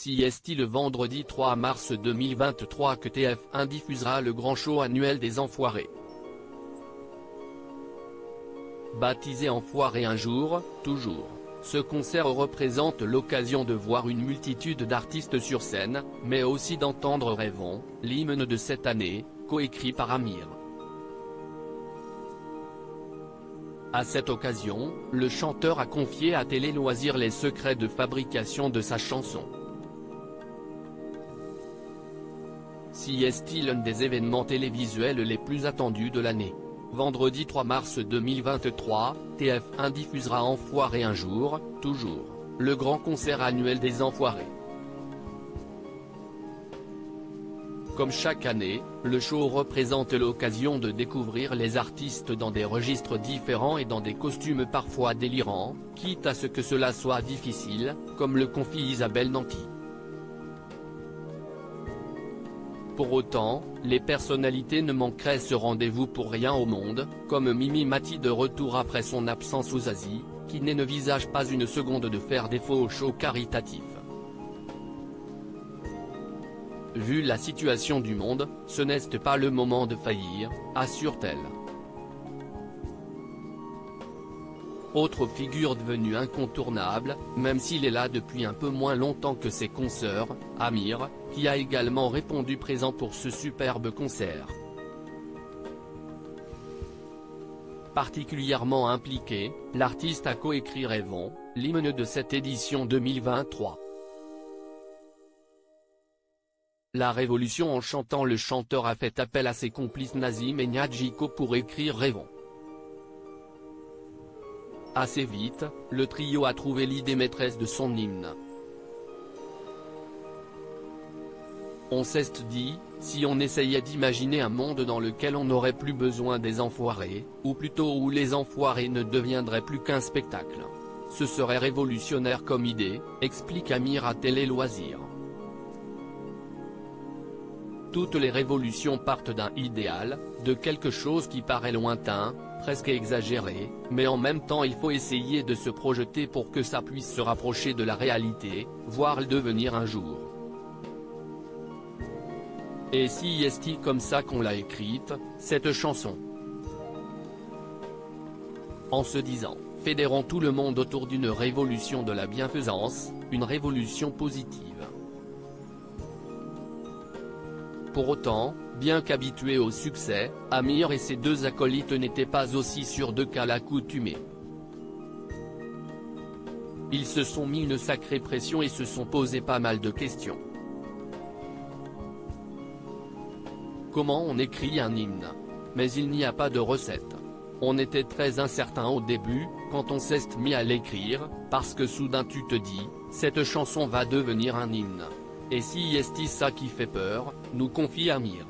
CST le vendredi 3 mars 2023 que TF1 diffusera le grand show annuel des Enfoirés. Baptisé Enfoirés un jour, toujours, ce concert représente l'occasion de voir une multitude d'artistes sur scène, mais aussi d'entendre Rêvons, l'hymne de cette année, coécrit par Amir. À cette occasion, le chanteur a confié à Télé Loisirs les secrets de fabrication de sa chanson. CST l'un des événements télévisuels les plus attendus de l'année. Vendredi 3 mars 2023, TF1 diffusera Enfoirés un jour, toujours, le grand concert annuel des Enfoirés. Comme chaque année, le show représente l'occasion de découvrir les artistes dans des registres différents et dans des costumes parfois délirants, quitte à ce que cela soit difficile, comme le confie Isabelle Nanty. Pour autant, les personnalités ne manqueraient ce rendez-vous pour rien au monde, comme Mimi Mati de retour après son absence aux Aziz, qui ne visage pas une seconde de faire défaut au show caritatif. Vu la situation du monde, ce n'est pas le moment de faillir, assure-t-elle. Autre figure devenue incontournable, même s'il est là depuis un peu moins longtemps que ses consoeurs, Amir, qui a également répondu présent pour ce superbe concert. Particulièrement impliqué, l'artiste a coécrit Rêvons, l'hymne de cette édition 2023. La révolution en chantant. Le chanteur a fait appel à ses complices Nazim et Niadjiko pour écrire Rêvons. Assez vite, le trio a trouvé l'idée maîtresse de son hymne. On s'est dit, si on essayait d'imaginer un monde dans lequel on n'aurait plus besoin des enfoirés, ou plutôt où les enfoirés ne deviendraient plus qu'un spectacle. Ce serait révolutionnaire comme idée, explique Amir à Télé Loisirs. Toutes les révolutions partent d'un idéal, de quelque chose qui paraît lointain, presque exagéré, mais en même temps il faut essayer de se projeter pour que ça puisse se rapprocher de la réalité, voire le devenir un jour. Et si est-il comme ça qu'on l'a écrite, cette chanson? En se disant, fédérons tout le monde autour d'une révolution de la bienfaisance, une révolution positive. Pour autant, bien qu'habitués au succès, Amir et ses deux acolytes n'étaient pas aussi sûrs d'eux qu'à l'accoutumée. Ils se sont mis une sacrée pression et se sont posé pas mal de questions. Comment on écrit un hymne? Mais il n'y a pas de recette. On était très incertain au début, quand on s'est mis à l'écrire, parce que soudain tu te dis, cette chanson va devenir un hymne. Et si est-il ça qui fait peur, nous confie Amir.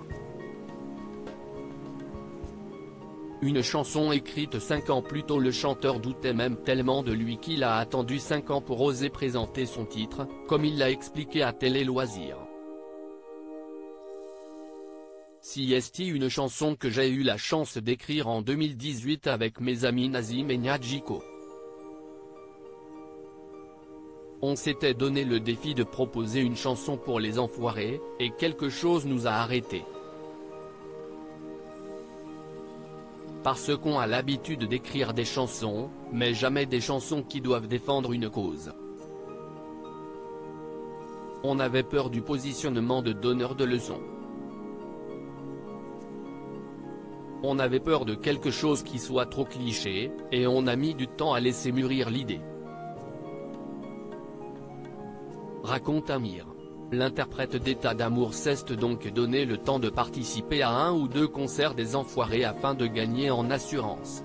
Une chanson écrite 5 ans plus tôt. Le chanteur doutait même tellement de lui qu'il a attendu 5 ans pour oser présenter son titre, comme il l'a expliqué à Télé Loisirs. Si est-il une chanson que j'ai eu la chance d'écrire en 2018 avec mes amis Nazim et Niadjiko. On s'était donné le défi de proposer une chanson pour les enfoirés, et quelque chose nous a arrêtés. Parce qu'on a l'habitude d'écrire des chansons, mais jamais des chansons qui doivent défendre une cause. On avait peur du positionnement de donneur de leçons. On avait peur de quelque chose qui soit trop cliché, et on a mis du temps à laisser mûrir l'idée. Raconte Amir. L'interprète d'État d'amour s'est donc donné le temps de participer à 1 ou 2 concerts des enfoirés afin de gagner en assurance.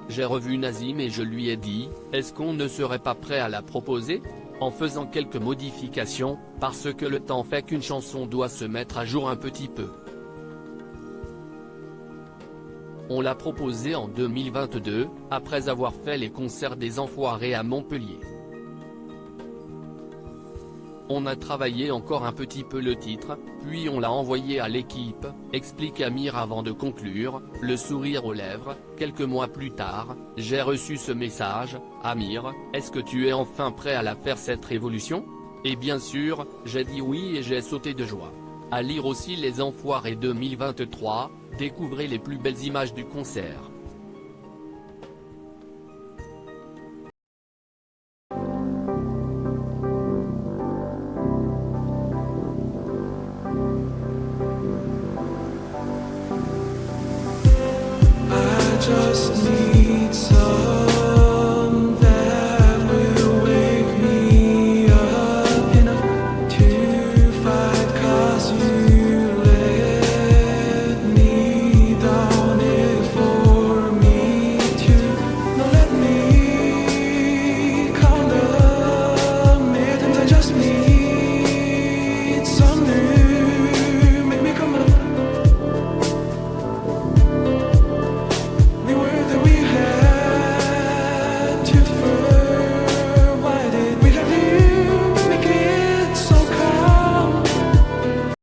J'ai revu Nazim et je lui ai dit, est-ce qu'on ne serait pas prêt à la proposer? En faisant quelques modifications, parce que le temps fait qu'une chanson doit se mettre à jour un petit peu. On l'a proposé en 2022, après avoir fait les concerts des enfoirés à Montpellier. On a travaillé encore un petit peu le titre, puis on l'a envoyé à l'équipe, explique Amir avant de conclure, le sourire aux lèvres. Quelques mois plus tard, j'ai reçu ce message: Amir, est-ce que tu es enfin prêt à la faire cette révolution? Et bien sûr, j'ai dit oui et j'ai sauté de joie. À lire aussi Les Enfoirés 2023, découvrez les plus belles images du concert. Just need some that will wake me up enough to fight, 'cause you let me down it for me to. Now let me count the minutes. I just need some new, make me come up. We were that we had to